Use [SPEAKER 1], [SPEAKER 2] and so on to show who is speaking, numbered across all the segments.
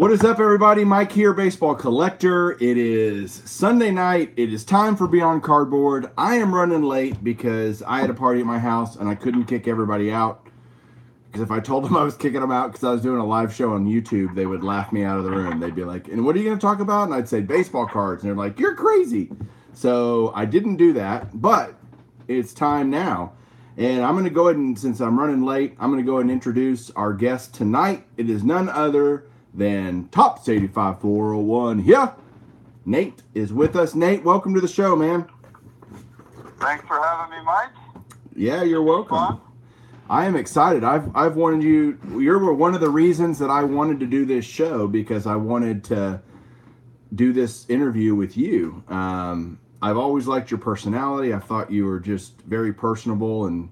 [SPEAKER 1] What is up, everybody? Mike here, baseball collector. It is Sunday night. It is time for Beyond Cardboard. I am running late because I had a party at my house and I couldn't kick everybody out. Because if I told them I was kicking them out because I was doing a live show on YouTube, they would laugh me out of the room. They'd be like, and what are you going to talk about? And I'd say baseball cards. And they're like, you're crazy. So I didn't do that, but it's time now. And I'm going to go ahead and, since I'm running late, I'm going to go ahead and introduce our guest tonight. It is none other than topps85401 here. Nate is with us. Nate, welcome to the show, man.
[SPEAKER 2] Thanks for having me, Mike.
[SPEAKER 1] Yeah, you're welcome. I am excited. I've wanted you. You're one of the reasons that I wanted to do this show, because I wanted to do this interview with you. I've always liked your personality. I thought you were just very personable and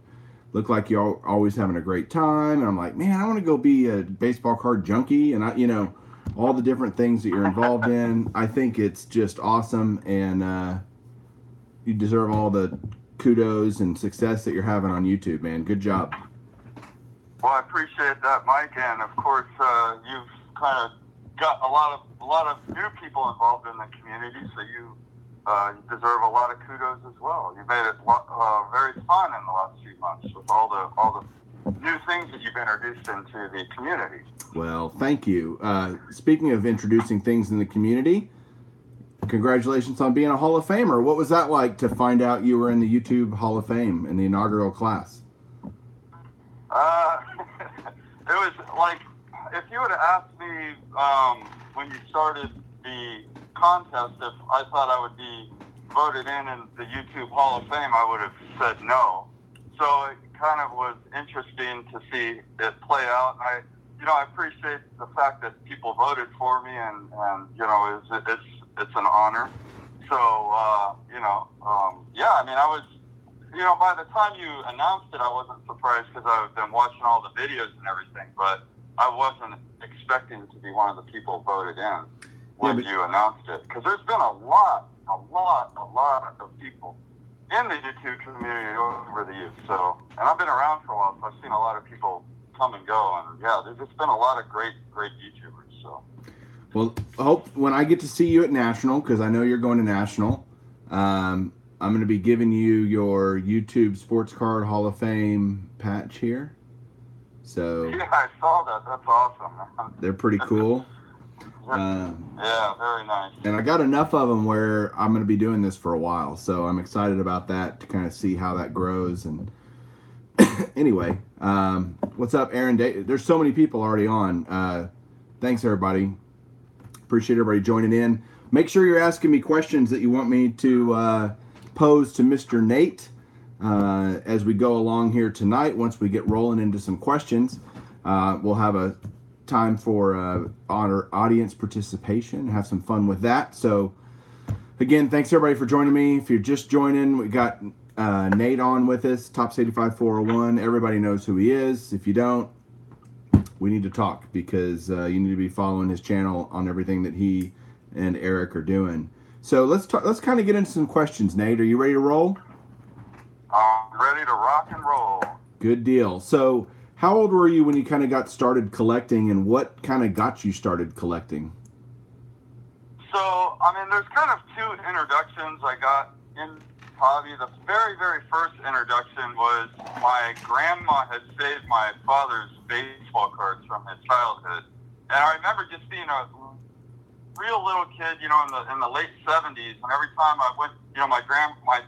[SPEAKER 1] looked like you're always having a great time. And I'm like, man, I want to go be a baseball card junkie. And all the different things that you're involved in. I think it's just awesome. And you deserve all the kudos and success that you're having on YouTube, man. Good job.
[SPEAKER 2] Well, I appreciate that, Mike. And of course, you've kind of got a lot of new people involved in the community. So you deserve a lot of kudos as well. You made it very fun in the last few months with all the new things that you've introduced into the community.
[SPEAKER 1] Well, thank you. Speaking of introducing things in the community, congratulations on being a Hall of Famer. What was that like to find out you were in the YouTube Hall of Fame in the inaugural class?
[SPEAKER 2] It was like, if you would have asked me when you started the contest if I thought I would be voted in the YouTube Hall of Fame, I would have said no. So it kind of was interesting to see it play out. And I appreciate the fact that people voted for me, and it's an honor. So I was, by the time you announced it, I wasn't surprised because I've been watching all the videos and everything, but I wasn't expecting to be one of the people voted in when you announced it, because there's been a lot of people in the YouTube community over the years. So, and I've been around for a while, so I've seen a lot of people come and go, and there's just been a lot of great YouTubers. So,
[SPEAKER 1] well, I hope when I get to see you at National, because I know you're going to National, I'm going to be giving you your YouTube Sports Card Hall of Fame patch here. So
[SPEAKER 2] yeah, I saw that. That's awesome.
[SPEAKER 1] They're pretty cool.
[SPEAKER 2] Yeah, very nice.
[SPEAKER 1] And I got enough of them where I'm going to be doing this for a while, so I'm excited about that to kind of see how that grows. And anyway, what's up, Aaron? There's so many people already on. Thanks, everybody. Appreciate everybody joining in. Make sure you're asking me questions that you want me to pose to Mr. Nate as we go along here tonight. Once we get rolling into some questions, we'll have a time for audience participation, have some fun with that. So again, thanks everybody for joining me. If you're just joining, we got Nate on with us, topps85401. Everybody knows who he is. If you don't, we need to talk, because you need to be following his channel on everything that he and Eric are doing. So let's kind of get into some questions. Nate, are you ready to roll?
[SPEAKER 2] I'm ready to rock and roll.
[SPEAKER 1] Good deal. So how old were you when you kind of got started collecting, and what kind of got you started collecting?
[SPEAKER 2] So, there's kind of two introductions I got in hobby. The very, very first introduction was my grandma had saved my father's baseball cards from his childhood. And I remember just being a real little kid, in the late 70s, and every time I went, my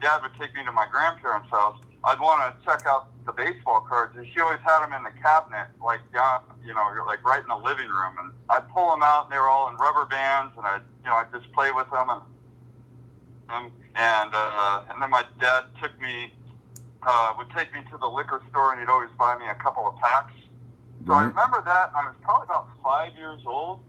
[SPEAKER 2] dad would take me to my grandparents' house, I'd want to check out the baseball cards, and she always had them in the cabinet, like right in the living room. And I'd pull them out, and they were all in rubber bands, and I'd just play with them. And then my dad would take me to the liquor store, and he'd always buy me a couple of packs. So I remember that. I was probably about 5 years old,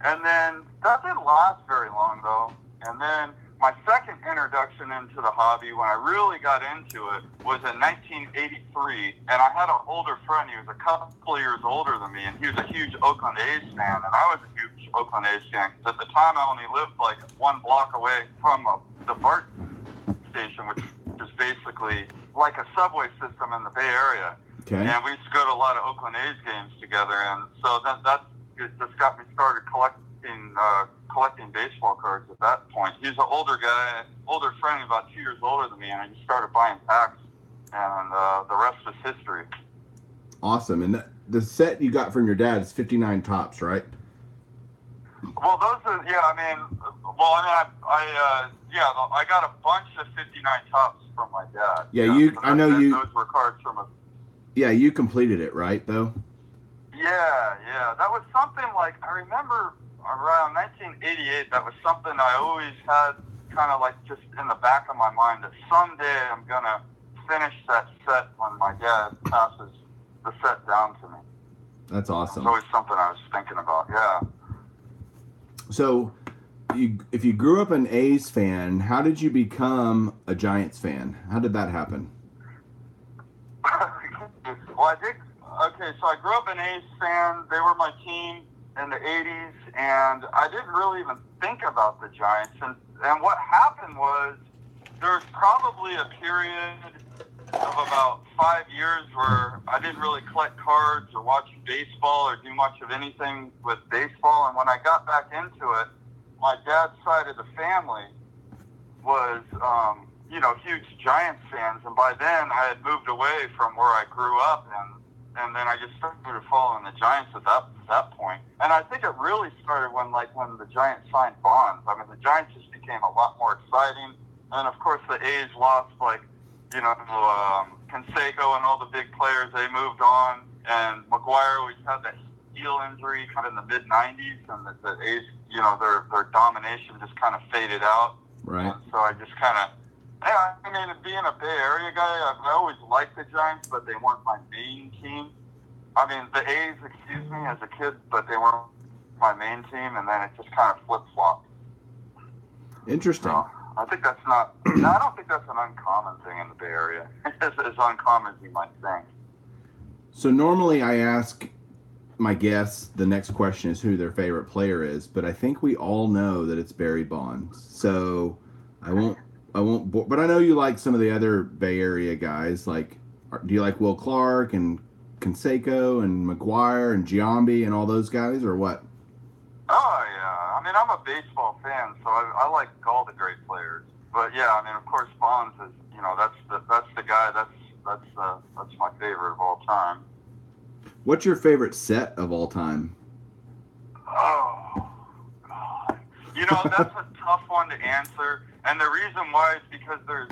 [SPEAKER 2] and then that didn't last very long though. And then my second introduction into the hobby, when I really got into it, was in 1983, and I had an older friend. He was a couple of years older than me, and he was a huge Oakland A's fan, and I was a huge Oakland A's fan. At the time, I only lived like 1 block away from the BART station, which is basically like a subway system in the Bay Area.
[SPEAKER 1] Okay.
[SPEAKER 2] And we used to go to a lot of Oakland A's games together, and so that's just got me started collecting baseball cards at that point. He's an older guy, older friend, about 2 years older than me, and I just started buying packs, and the rest is history.
[SPEAKER 1] Awesome. And the set you got from your dad is 59 tops, right?
[SPEAKER 2] Well, those are, yeah, I got a bunch of 59 tops from my dad.
[SPEAKER 1] Yeah,
[SPEAKER 2] those were cards from a.
[SPEAKER 1] Yeah, you completed it, right, though?
[SPEAKER 2] Yeah. That was something like, I remember around 1988, that was something I always had kind of like just in the back of my mind, that someday I'm going to finish that set when my dad passes the set down to me.
[SPEAKER 1] That's awesome.
[SPEAKER 2] It's always something I was thinking about, yeah.
[SPEAKER 1] So, if you grew up an A's fan, how did you become a Giants fan? How did that happen?
[SPEAKER 2] Well, so I grew up an A's fan. They were my team in the 80s, and I didn't really even think about the Giants. And what happened was there was probably a period of about 5 years where I didn't really collect cards or watch baseball or do much of anything with baseball. And when I got back into it, my dad's side of the family was, huge Giants fans. And by then I had moved away from where I grew up, and then I just started following the Giants at that point. And I think it really started when the Giants signed Bonds. I mean, the Giants just became a lot more exciting. And of course the A's lost Canseco and all the big players. They moved on, and McGuire always had that heel injury kind of in the mid '90s, and the A's, their domination just kind of faded out.
[SPEAKER 1] Right.
[SPEAKER 2] And so I just kind of, being a Bay Area guy, I always liked the Giants, but they weren't my main team. I mean, the A's, as a kid, but they weren't my main team, and then it just kind of flip-flopped.
[SPEAKER 1] Interesting.
[SPEAKER 2] So, I think that's not. I don't think that's an uncommon thing in the Bay Area. It's as uncommon as you might think.
[SPEAKER 1] So normally I ask my guests the next question is who their favorite player is, but I think we all know that it's Barry Bonds. So I won't. But I know you like some of the other Bay Area guys. Like, do you like Will Clark and Canseco and McGuire and Giambi and all those guys, or what?
[SPEAKER 2] Oh yeah. I mean, I'm a baseball fan, so I like all the great players. But yeah, I mean, of course, Bonds is, that's the guy. That's my favorite of all time.
[SPEAKER 1] What's your favorite set of all time?
[SPEAKER 2] Oh God, that's a tough one to answer, and the reason why is because there's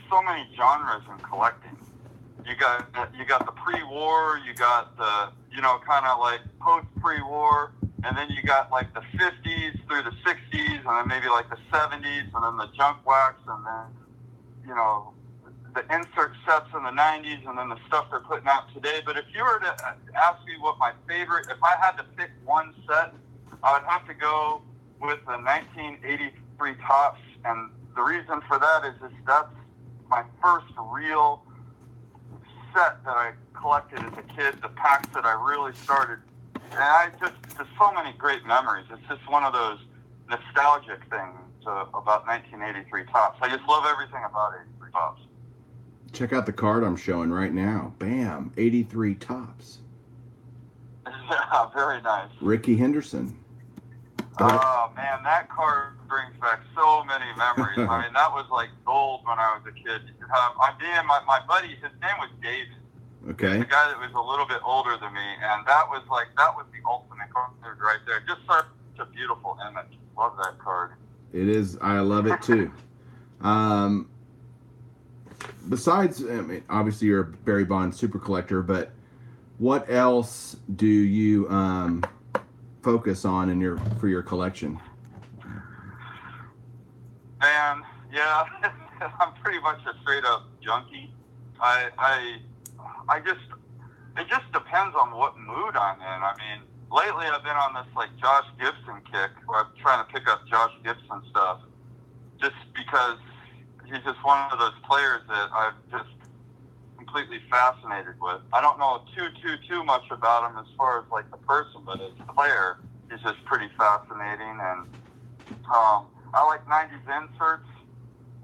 [SPEAKER 2] so many genres in collecting. You got the pre-war, you got the kind of like post-pre-war. And then you got the 50s through the 60s, and then maybe the 70s, and then the junk wax, and then, the insert sets in the 90s, and then the stuff they're putting out today. But if you were to ask me what my favorite, if I had to pick one set, I would have to go with the 1983 Topps. And the reason for that is that's my first real set that I collected as a kid, the packs that I really started. And there's so many great memories. It's just one of those nostalgic things about 1983 Topps. I just love everything about 83 Topps.
[SPEAKER 1] Check out the card I'm showing right now. Bam, 83 Topps.
[SPEAKER 2] Yeah, very nice.
[SPEAKER 1] Ricky Henderson.
[SPEAKER 2] Oh, man, that card brings back so many memories. I mean, that was like gold when I was a kid. My buddy, his name was David.
[SPEAKER 1] Okay.
[SPEAKER 2] The guy that was a little bit older than me, and that was the ultimate card right there. Just such a beautiful image. Love that card.
[SPEAKER 1] It is. I love it too. Besides, obviously you're a Barry Bonds super collector, but what else do you focus on for your collection?
[SPEAKER 2] Man, yeah, I'm pretty much a straight up junkie. It just depends on what mood I'm in. I mean, lately I've been on this Josh Gibson kick where I'm trying to pick up Josh Gibson stuff just because he's just one of those players that I'm just completely fascinated with. I don't know too much about him as far as the person, but as a player, he's just pretty fascinating. And I like 90s inserts.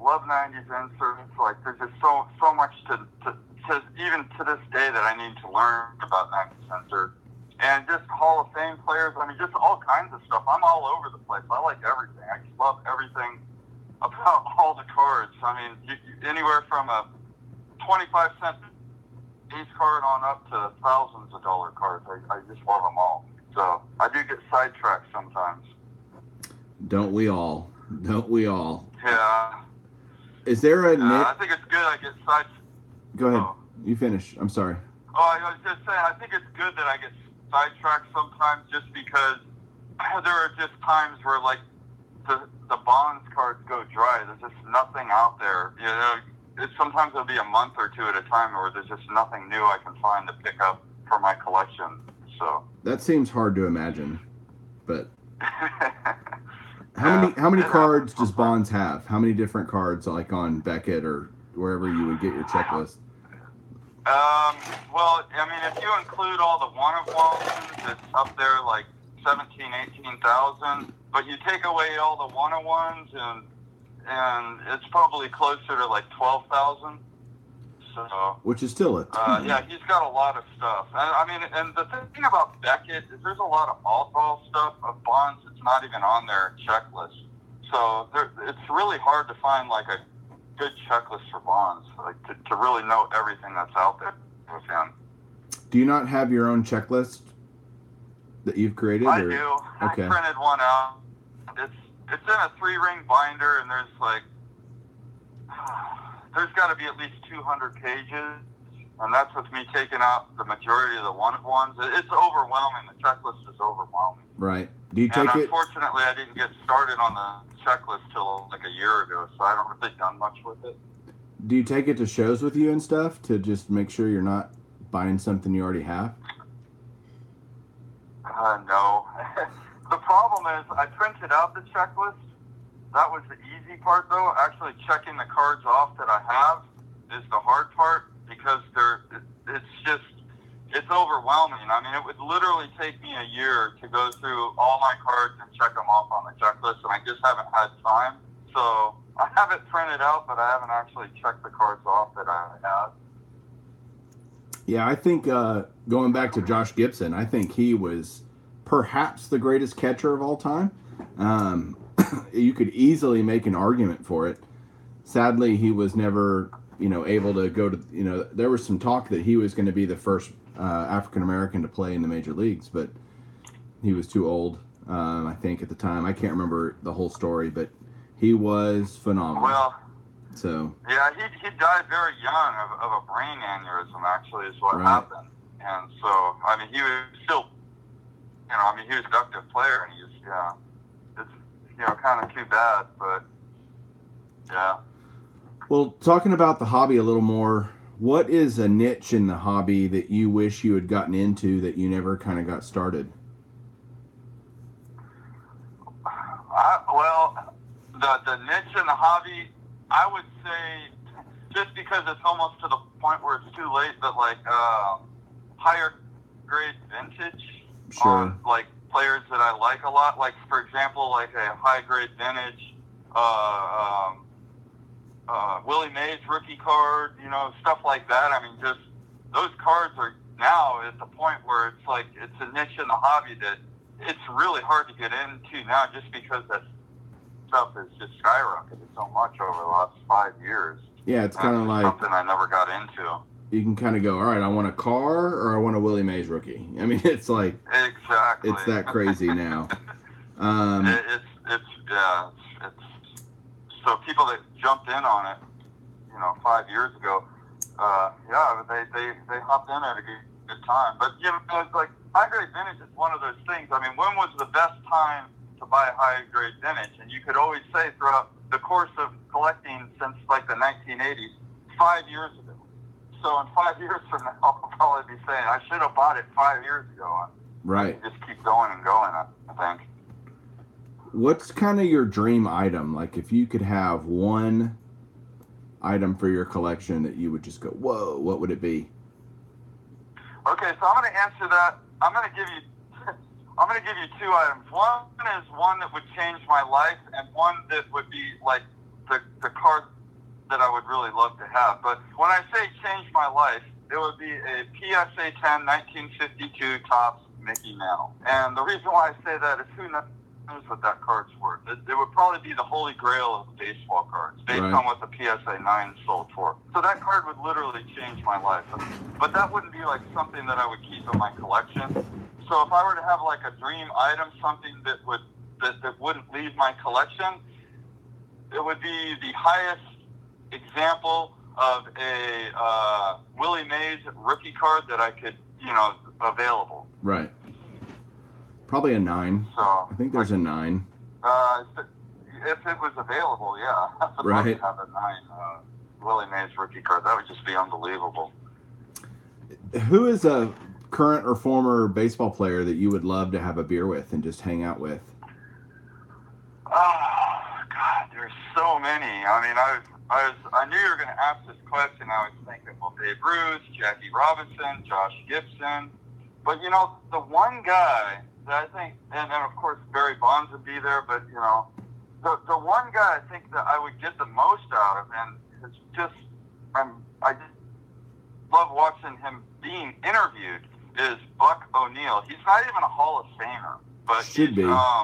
[SPEAKER 2] Love 90s inserts. There's just so much to even to this day that I need to learn about 90s inserts. and just Hall of Fame players. I mean, just all kinds of stuff. I'm all over the place. I like everything. I just love everything about all the cards. I mean, anywhere from a 25-cent base card on up to thousands of dollar cards. I just love them all. So I do get sidetracked sometimes.
[SPEAKER 1] Don't we all? Don't we all?
[SPEAKER 2] Yeah.
[SPEAKER 1] Is there a
[SPEAKER 2] I think it's good I get sidetracked.
[SPEAKER 1] Go ahead. You finish. I'm sorry.
[SPEAKER 2] Oh, I was just saying, I think it's good that I get sidetracked sometimes just because there are just times where, like, the bonds cards go dry. There's just nothing out there. You know, sometimes it'll be a month or two at a time where there's just nothing new I can find to pick up for my collection. So that
[SPEAKER 1] seems hard to imagine, but how many cards does Bonds have? How many different cards, like on Beckett or wherever you would get your checklist?
[SPEAKER 2] Well, I mean, if you include all the one-of-ones, it's up there like 18,000. But you take away all the one-of-ones, and it's probably closer to like 12,000. So,
[SPEAKER 1] which is still a ton.
[SPEAKER 2] Yeah, he's got a lot of stuff. I mean, and the thing about Beckett is there's a lot of oddball stuff of Bonds that's not even on their checklist. So it's really hard to find like a good checklist for Bonds, like to really know everything that's out there with him.
[SPEAKER 1] Do you not have your own checklist that you've created?
[SPEAKER 2] I do. Okay. I printed one out. It's in a 3-ring binder, and there's got to be at least 200 pages, and that's with me taking out the majority of the one-of-ones. It's overwhelming. The checklist is overwhelming.
[SPEAKER 1] Right. Do you take it?
[SPEAKER 2] Unfortunately, I didn't get started on the checklist till like a year ago, so I don't really done much with it.
[SPEAKER 1] Do you take it to shows with you and stuff to just make sure you're not buying something you already have?
[SPEAKER 2] No. The problem is I printed out the checklist. That was the easy part, though. Actually checking the cards off that I have is the hard part because it's overwhelming. I mean, it would literally take me a year to go through all my cards and check them off on the checklist, and I just haven't had time. So I have it printed out, but I haven't actually checked the cards off that I have.
[SPEAKER 1] Yeah, I think going back to Josh Gibson, I think he was perhaps the greatest catcher of all time. You could easily make an argument for it. Sadly, he was never, able to go to, there was some talk that he was going to be the first African-American to play in the major leagues, but he was too old, I think, at the time. I can't remember the whole story, but he was phenomenal.
[SPEAKER 2] Well,
[SPEAKER 1] so
[SPEAKER 2] yeah, he died very young of a brain aneurysm, actually, is what happened. And so, I mean, he was still, he was an active player, and it's, kind of too bad, but, yeah.
[SPEAKER 1] Well, talking about the hobby a little more, what is a niche in the hobby that you wish you had gotten into that you never kind of got started?
[SPEAKER 2] Well, the niche in the hobby, I would say, just because it's almost to the point where it's too late, but like higher grade vintage on like players that I like a lot. Like, for example, like a high grade vintage Willie Mays rookie card, stuff like that. I mean, just those cards are now at the point where it's like it's a niche in the hobby that it's really hard to get into now, just because that stuff has just skyrocketed so much over the last 5 years.
[SPEAKER 1] Yeah, it's kind of like
[SPEAKER 2] something I never got into.
[SPEAKER 1] You can kind of go, all right, I want a car or I want a Willie Mays rookie. I mean, it's like
[SPEAKER 2] exactly
[SPEAKER 1] it's that crazy now.
[SPEAKER 2] It's so people that jumped in on it, 5 years ago, they hopped in at a good time. But it's like high grade vintage is one of those things. I mean, when was the best time to buy a high grade vintage? And you could always say throughout the course of collecting since like the 1980s, 5 years ago. So in 5 years from now, I'll probably be saying I should have bought it 5 years ago.
[SPEAKER 1] Right.
[SPEAKER 2] Just keep going and going, I think.
[SPEAKER 1] What's kind of your dream item? Like, if you could have one item for your collection that you would just go, whoa, what would it be?
[SPEAKER 2] Okay, so I'm going to answer that. I'm going to give you two items. One is one that would change my life, and one that would be like the card that I would really love to have. But when I say change my life, it would be a PSA 10 1952 Topps Mickey Mantle. And the reason why I say that is who knows what that card's worth. It would probably be the holy grail of baseball cards based on what the PSA 9 sold for. So that card would literally change my life. But that wouldn't be like something that I would keep in my collection. So if I were to have like a dream item, something that wouldn't leave my collection, it would be the highest example of a Willie Mays rookie card that I could, available.
[SPEAKER 1] Right. Probably a 9.
[SPEAKER 2] So
[SPEAKER 1] I think there's a 9.
[SPEAKER 2] If it was available, yeah. I'd love to have a 9 Willie Mays rookie card. That would just be unbelievable.
[SPEAKER 1] Who is a current or former baseball player that you would love to have a beer with and just hang out with?
[SPEAKER 2] Oh God, there's so many. I mean, I knew you were going to ask this question. I was thinking, well, Babe Ruth, Jackie Robinson, Josh Gibson. But, the one guy that I think, and of course Barry Bonds would be there, but, the one guy I think that I would get the most out of, and it's just, I just love watching him being interviewed, is Buck O'Neil. He's not even a Hall of Famer, but
[SPEAKER 1] should be.
[SPEAKER 2] He was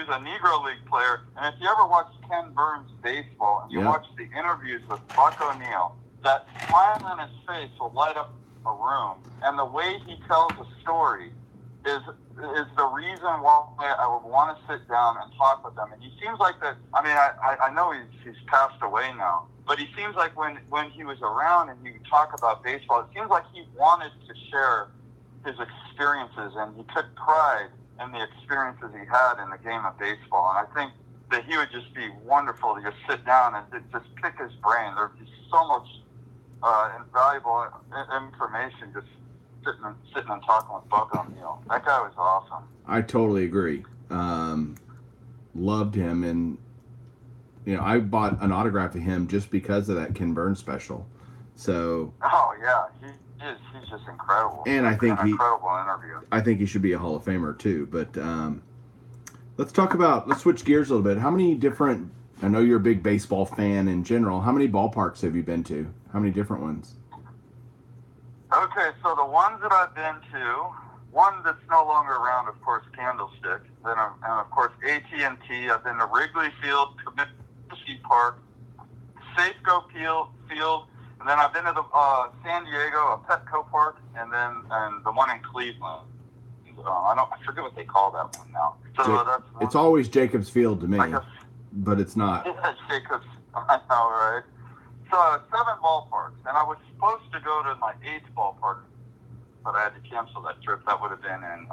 [SPEAKER 2] a Negro League player, and if you ever watch Ken Burns baseball and you watch the interviews with Buck O'Neil, that smile on his face will light up a room, and the way he tells a story is the reason why I would want to sit down and talk with him. And he seems like that. I mean, I know he's passed away now, but he seems like when he was around and he would talk about baseball, it seems like he wanted to share his experiences, and he took pride in the experiences he had in the game of baseball. And I think that he would just be wonderful to just sit down and just pick his brain. There'd be so much invaluable information just sitting and talking with Buck O'Neil. That guy was awesome.
[SPEAKER 1] I totally agree. Loved him, and I bought an autograph of him just because of that Ken Burns special. So.
[SPEAKER 2] Oh yeah, he's just incredible.
[SPEAKER 1] And I think
[SPEAKER 2] incredible interview.
[SPEAKER 1] I think he should be a Hall of Famer too. But let's switch gears a little bit. How many different? I know you're a big baseball fan in general. How many ballparks have you been to? How many different ones?
[SPEAKER 2] Okay, so the ones that I've been to, one that's no longer around, of course, Candlestick. Then, and of course, AT&T. I've been to Wrigley Field, Comiskey Park, Safeco Field, and then I've been to the San Diego, Petco Park, and the one in Cleveland. I forget what they call that one now. So that's
[SPEAKER 1] it's always Jacobs Field to me, but it's not.
[SPEAKER 2] Yeah, Jacobs. I know, right? So 7 ballparks, and I was supposed to go to my 8th ballpark, but I had to cancel that trip. That would have been in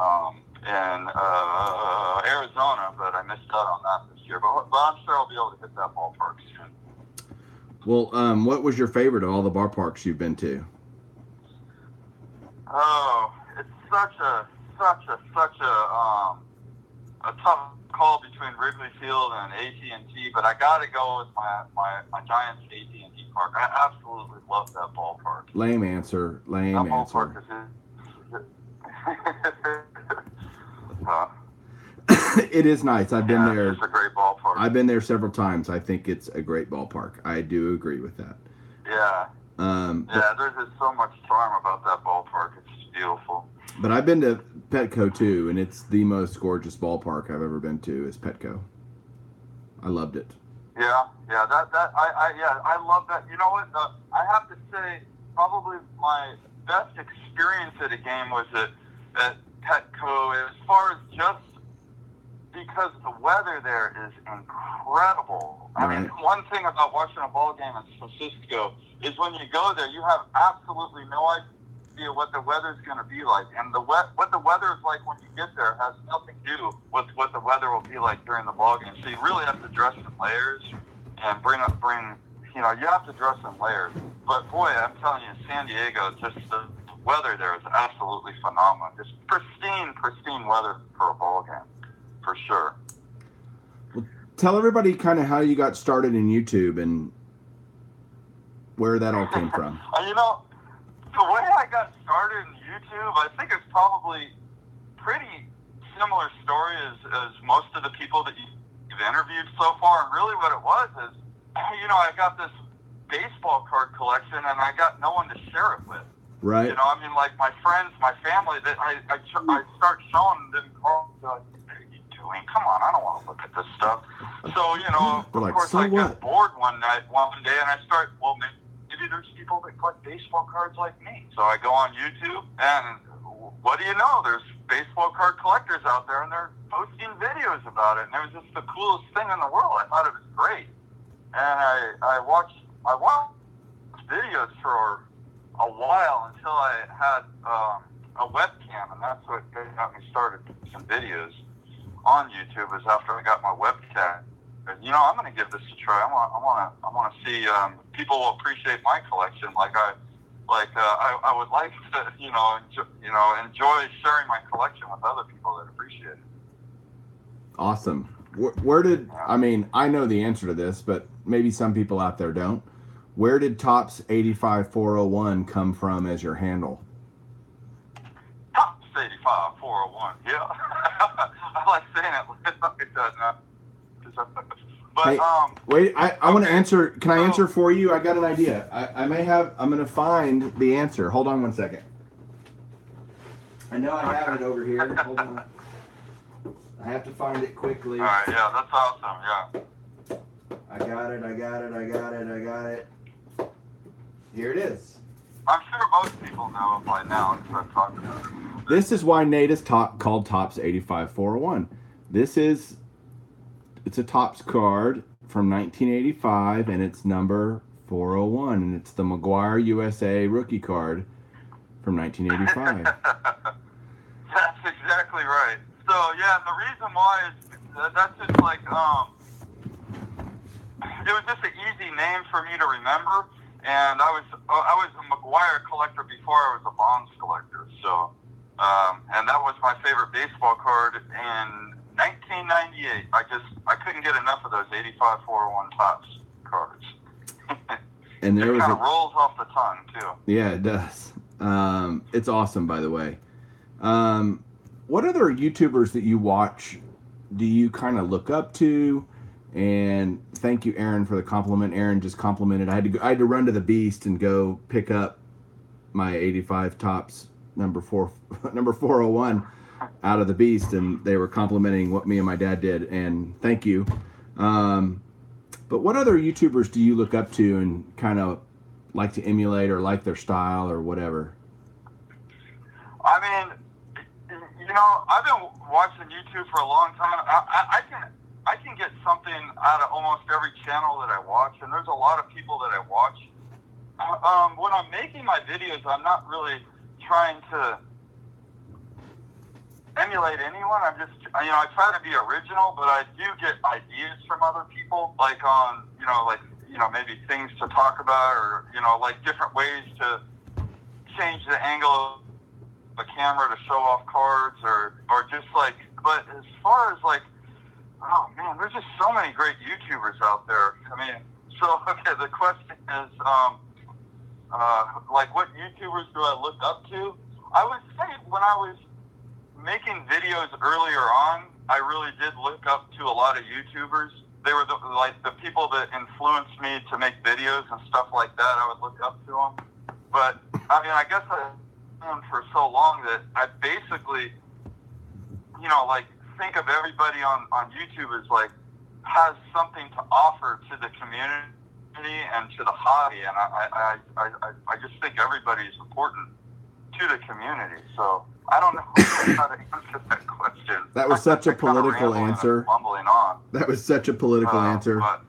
[SPEAKER 2] Arizona, but I missed out on that this year. But I'm sure I'll be able to hit that ballpark soon.
[SPEAKER 1] Well, what was your favorite of all the ballparks you've been to?
[SPEAKER 2] Oh, it's such a tough call between Wrigley Field and AT&T, but I got to go with my Giants AT&T Park. I absolutely love that ballpark.
[SPEAKER 1] Lame answer.
[SPEAKER 2] That ballpark is
[SPEAKER 1] it is nice. I've been there.
[SPEAKER 2] It's a great ballpark.
[SPEAKER 1] I've been there several times. I think it's a great ballpark. I do agree with that.
[SPEAKER 2] Yeah. There's just so much charm about that ballpark. It's just beautiful.
[SPEAKER 1] But I've been to Petco too, and it's the most gorgeous ballpark I've ever been to is Petco. I loved it.
[SPEAKER 2] Yeah, I love that. You know what? I have to say, probably my best experience at a game was at Petco, as far as just because the weather there is incredible. I mean, one thing about watching a ball game in San Francisco is when you go there, you have absolutely no idea what the weather's going to be like, and what the weather is like when you get there has nothing to do with what the weather will be like during the ball game. So you really have to dress in layers and you have to dress in layers. But boy, I'm telling you, San Diego, just the weather there is absolutely phenomenal. Just pristine weather for a ball game, for sure.
[SPEAKER 1] Well, tell everybody kind of how you got started in YouTube and where that all came from.
[SPEAKER 2] The way I got started in YouTube, I think it's probably pretty similar story as most of the people that you've interviewed so far. And really what it was is, I got this baseball card collection and I got no one to share it with.
[SPEAKER 1] Right.
[SPEAKER 2] You know, I mean, like my friends, my family, that I start showing them cards. Like, what are you doing? Come on, I don't want to look at this stuff. So, you know, of
[SPEAKER 1] like,
[SPEAKER 2] course,
[SPEAKER 1] so
[SPEAKER 2] I
[SPEAKER 1] what?
[SPEAKER 2] get bored one day, and I start, well, maybe there's people that collect baseball cards like me. So I go on YouTube, and what do you know? There's baseball card collectors out there, and they're posting videos about it. And it was just the coolest thing in the world. I thought it was great. And I watched videos for a while until I had a webcam, and that's what got me started with some videos on YouTube. Is after I got my webcam, and you know, I'm going to give this a try. I want to see people will appreciate my collection like I would like to, enjoy sharing my collection with other people that appreciate it.
[SPEAKER 1] Awesome. Where did, I mean, I know the answer to this, but maybe some people out there don't. Where did topps85401 come from as your handle?
[SPEAKER 2] topps85401, yeah. I like saying it like that now. But,
[SPEAKER 1] hey, wait, I want to answer. Can I
[SPEAKER 2] So-
[SPEAKER 1] answer for you? I got an idea. I'm going to find the answer. Hold on one second. I know I have it over here. Hold on. I have to find it quickly.
[SPEAKER 2] All right, yeah, that's awesome, yeah.
[SPEAKER 1] I got it. Here it is.
[SPEAKER 2] I'm sure most people know it by now because I've talked about it.
[SPEAKER 1] This is why Nate is called topps85401. It's a Topps card from 1985, and it's number 401, and it's the McGuire USA rookie card from 1985.
[SPEAKER 2] That's exactly right. So yeah, the reason why is that's just like it was just an easy name for me to remember, and I was a McGuire collector before I was a Bonds collector. So and that was my favorite baseball card in 1998. I couldn't get enough of those 85-401 Topps cards.
[SPEAKER 1] And there
[SPEAKER 2] it
[SPEAKER 1] was
[SPEAKER 2] kind of rolls off the tongue too.
[SPEAKER 1] Yeah, it does. It's awesome, by the way. What other YouTubers that you watch do you kind of look up to? And thank you, Aaron, for the compliment. Aaron just complimented. I had to run to the Beast and go pick up my 85 Topps number 401 out of the Beast, and they were complimenting what me and my dad did. And thank you. But what other YouTubers do you look up to and kind of like to emulate or like their style or whatever?
[SPEAKER 2] I mean, you know, I've been watching YouTube for a long time. I can get something out of almost every channel that I watch, and there's a lot of people that I watch. When I'm making my videos, I'm not really trying to emulate anyone. I'm just, I try to be original, but I do get ideas from other people, like on, maybe things to talk about, or, like different ways to change the angle of the camera to show off cards, or just like, but as far as like, oh man, there's just so many great YouTubers out there. I mean, so, okay, the question is, like what YouTubers do I look up to? I would say when I was making videos earlier on, I really did look up to a lot of YouTubers. They were the people that influenced me to make videos and stuff like that. I would look up to them. But, I mean, I guess I've known for so long that I basically, like think of everybody on YouTube as like has something to offer to the community and to the hobby. And I just think everybody is important to the community. So I don't know how to answer that question.
[SPEAKER 1] That was such a political answer.
[SPEAKER 2] Mumbling on.
[SPEAKER 1] That was such a political answer.
[SPEAKER 2] But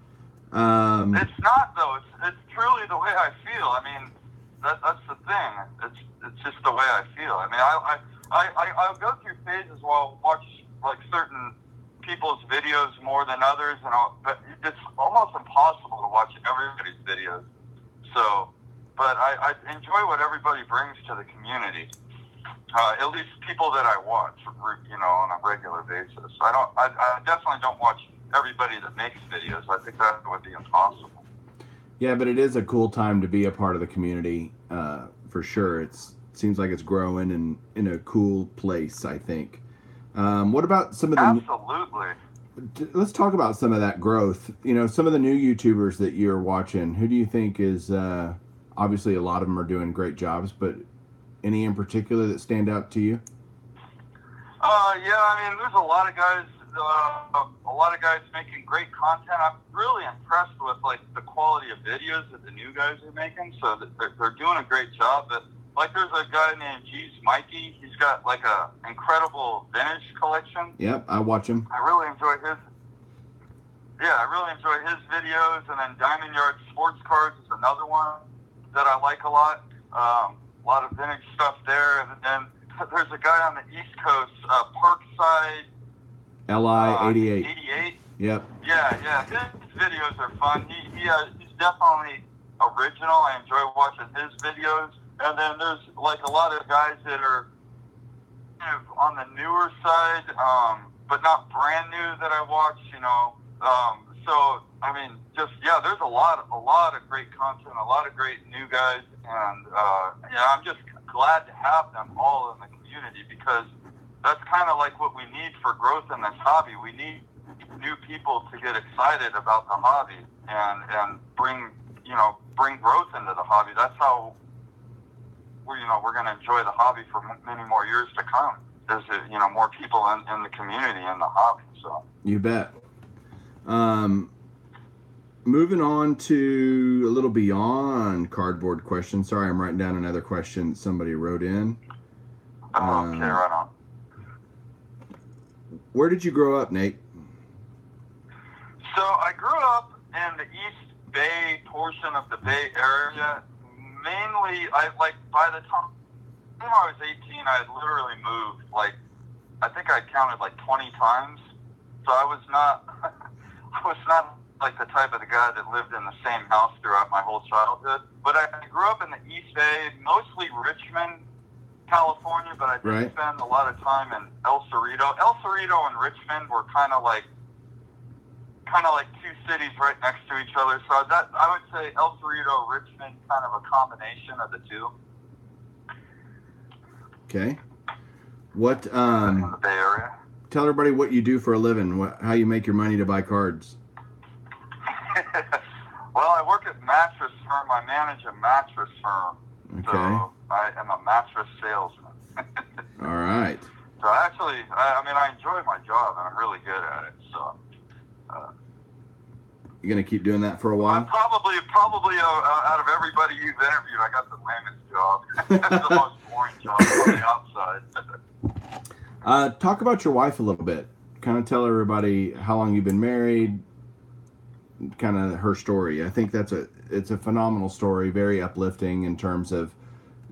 [SPEAKER 2] it's not though. It's truly the way I feel. I mean, that's the thing. It's just the way I feel. I mean, I'll go through phases where I'll watch like certain people's videos more than others, but it's almost impossible to watch everybody's videos. So, but I enjoy what everybody brings to the community. At least people that I watch, on a regular basis. I definitely don't watch everybody that makes videos. I think that would be impossible.
[SPEAKER 1] Yeah, but it is a cool time to be a part of the community, for sure. It seems like it's growing and in a cool place, I think. What about some of the...
[SPEAKER 2] Absolutely.
[SPEAKER 1] Let's talk about some of that growth. Some of the new YouTubers that you're watching, who do you think is... obviously, a lot of them are doing great jobs, but Any in particular that stand out to you?
[SPEAKER 2] Yeah, I mean, there's a lot of guys making great content. I'm really impressed with like the quality of videos that the new guys are making. So that they're doing a great job. But like, there's a guy named G's Mikey. He's got like a incredible vintage collection.
[SPEAKER 1] Yep, I watch him.
[SPEAKER 2] I really enjoy his. Yeah, I really enjoy his videos. And then Diamond Yard Sports Cards is another one that I like a lot. A lot of vintage stuff there. And then there's a guy on the East Coast, Parkside.
[SPEAKER 1] LI88.
[SPEAKER 2] 88.
[SPEAKER 1] Yep.
[SPEAKER 2] Yeah. His videos are fun. He's definitely original. I enjoy watching his videos. And then there's like a lot of guys that are kind of on the newer side, but not brand new that I watch. So I mean, there's a lot of great content, a lot of great new guys, and I'm just glad to have them all in the community because that's kind of like what we need for growth in this hobby. We need new people to get excited about the hobby and bring growth into the hobby. That's how we're going to enjoy the hobby for many more years to come. There's more people in the community in the hobby. So
[SPEAKER 1] you bet. Moving on to a little beyond cardboard questions. Sorry, I'm writing down another question somebody wrote in.
[SPEAKER 2] Okay, right on.
[SPEAKER 1] Where did you grow up, Nate?
[SPEAKER 2] So I grew up in the East Bay portion of the Bay Area. Mainly, by the time I was 18, I had literally moved. I think I counted 20 times. So I was not like the type of the guy that lived in the same house throughout my whole childhood. But I grew up in the East Bay, mostly Richmond, California, but I did spend a lot of time in El Cerrito. El Cerrito and Richmond were kind of like two cities right next to each other. So that I would say El Cerrito, Richmond, kind of a combination of the two.
[SPEAKER 1] Okay. What
[SPEAKER 2] in the Bay Area.
[SPEAKER 1] Tell everybody what you do for a living. How you make your money to buy cards.
[SPEAKER 2] Well, I work at mattress firm. I manage a mattress firm.
[SPEAKER 1] Okay.
[SPEAKER 2] So I am a mattress salesman.
[SPEAKER 1] All right.
[SPEAKER 2] So actually, I enjoy my job and I'm really good at it. So.
[SPEAKER 1] You gonna keep doing that for a while?
[SPEAKER 2] Probably out of everybody you've interviewed, I got the lamest job. That's the most boring job on the outside.
[SPEAKER 1] Talk about your wife a little bit. Kind of tell everybody how long you've been married. Kind of her story. I think it's a phenomenal story, very uplifting in terms of,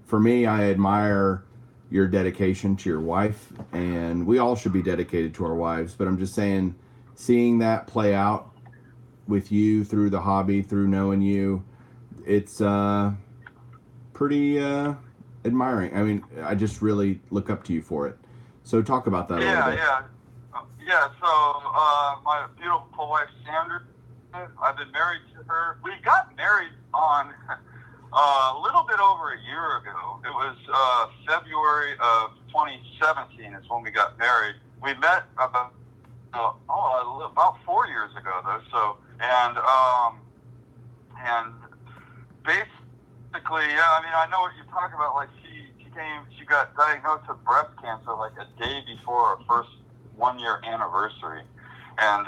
[SPEAKER 1] for me, I admire your dedication to your wife, and we all should be dedicated to our wives. But I'm just saying, seeing that play out with you through the hobby, through knowing you, it's pretty admiring. I mean, I just really look up to you for it. So talk about that a little bit.
[SPEAKER 2] Yeah. So my beautiful wife, Sandra, I've been married to her. We got married on a little bit over a year ago. It was February of 2017 is when we got married. We met about 4 years ago, though. So and basically, yeah. I mean, I know what you're talking about. Like she got diagnosed with breast cancer like a day before our first 1 year anniversary. And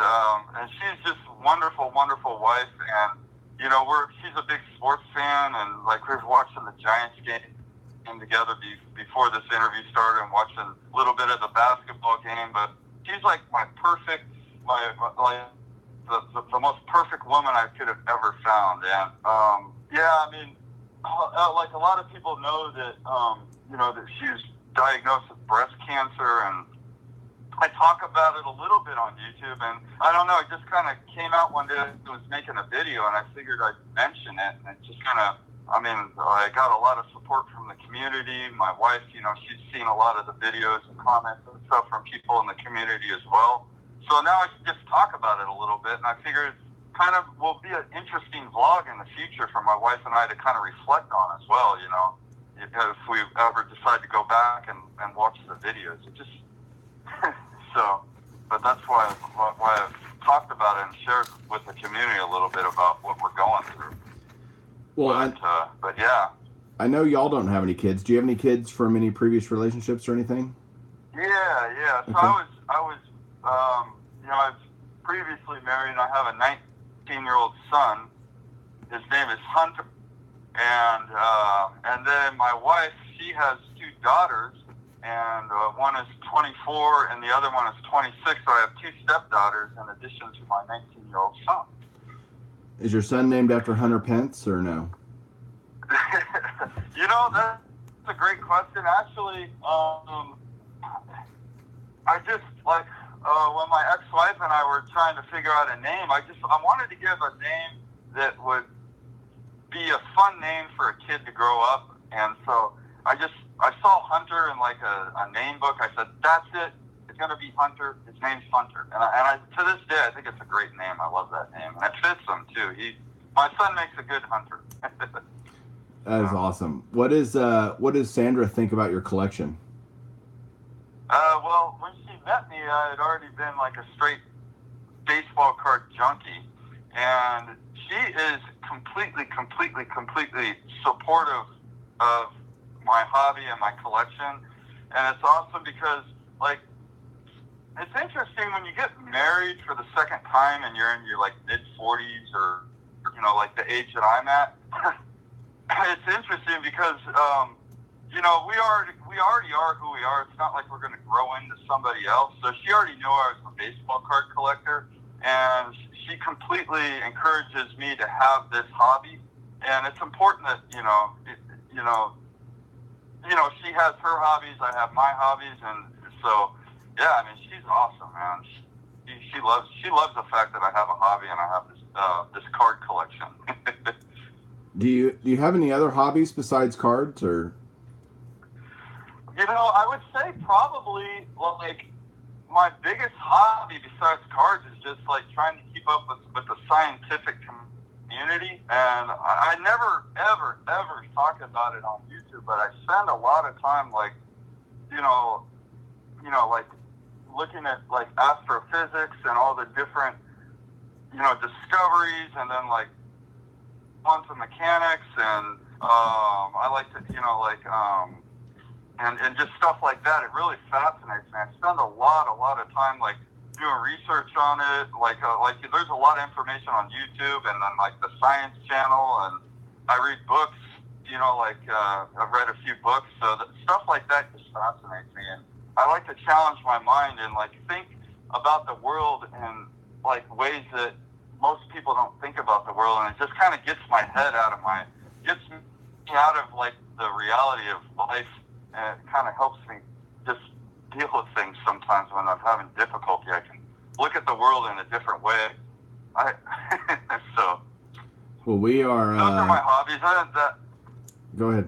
[SPEAKER 2] she's just wonderful wife, and she's a big sports fan, and we were watching the Giants game together before this interview started, and watching a little bit of the basketball game. But she's like the most perfect woman I could have ever found, and I mean, a lot of people know that that she's diagnosed with breast cancer, and I talk about it a little bit on YouTube, and I don't know, it just kind of came out one day. I was making a video, and I figured I'd mention it, and it just kind of, I got a lot of support from the community. My wife, she's seen a lot of the videos and comments and stuff from people in the community as well. So now I can just talk about it a little bit, and I figured kind of will be an interesting vlog in the future for my wife and I to kind of reflect on as well, if we ever decide to go back and watch the videos. It just... but that's why I've talked about it and shared with the community a little bit about what we're going through.
[SPEAKER 1] Well,
[SPEAKER 2] but yeah.
[SPEAKER 1] I know y'all don't have any kids. Do you have any kids from any previous relationships or anything?
[SPEAKER 2] Yeah. So
[SPEAKER 1] Okay.
[SPEAKER 2] I was previously married, and I have a 19-year-old son. His name is Hunter, and then my wife, she has two daughters, and one is 24, and the other one is 26. So I have two stepdaughters in addition to my 19-year-old son.
[SPEAKER 1] Is your son named after Hunter Pence or no?
[SPEAKER 2] That's a great question. Actually, I just like when my ex-wife and I were trying to figure out a name. I wanted to give a name that would be a fun name for a kid to grow up, and so I saw Hunter in like a name book. I said, that's it. It's gonna be Hunter. His name's Hunter, and I to this day I think it's a great name. I love that name, and it fits him too. My son makes a good hunter.
[SPEAKER 1] That is awesome. What does Sandra think about your collection?
[SPEAKER 2] Well, when she met me, I had already been like a straight baseball card junkie, and she is completely supportive of my hobby and my collection. And it's awesome because, like, it's interesting when you get married for the second time and you're in your like mid-40s or like the age that I'm at. It's interesting because we already are who we are. It's not like we're going to grow into somebody else. So she already knew I was a baseball card collector, and she completely encourages me to have this hobby. And it's important that she has her hobbies, I have my hobbies, and so yeah, I mean, she's awesome, man. She loves the fact that I have a hobby and I have this card collection.
[SPEAKER 1] Do you have any other hobbies besides cards, or?
[SPEAKER 2] I would say probably like my biggest hobby besides cards is just like trying to keep up with the scientific community. And I never ever talk about it on YouTube, but I spend a lot of time like like looking at like astrophysics and all the different discoveries, and then like quantum mechanics, and I like to and just stuff like that. It really fascinates me. I spend a lot of time like doing research on it. Like there's a lot of information on YouTube, and then like the Science Channel, and I read books. I've read a few books, so stuff like that just fascinates me, and I like to challenge my mind and like think about the world in like ways that most people don't think about the world, and it just kind of gets me out of like the reality of life, and it kind of helps me just deal with things sometimes when I'm having difficulty. I can look at the world in a different way. So.
[SPEAKER 1] Well, we are.
[SPEAKER 2] Those are my hobbies.
[SPEAKER 1] Go ahead.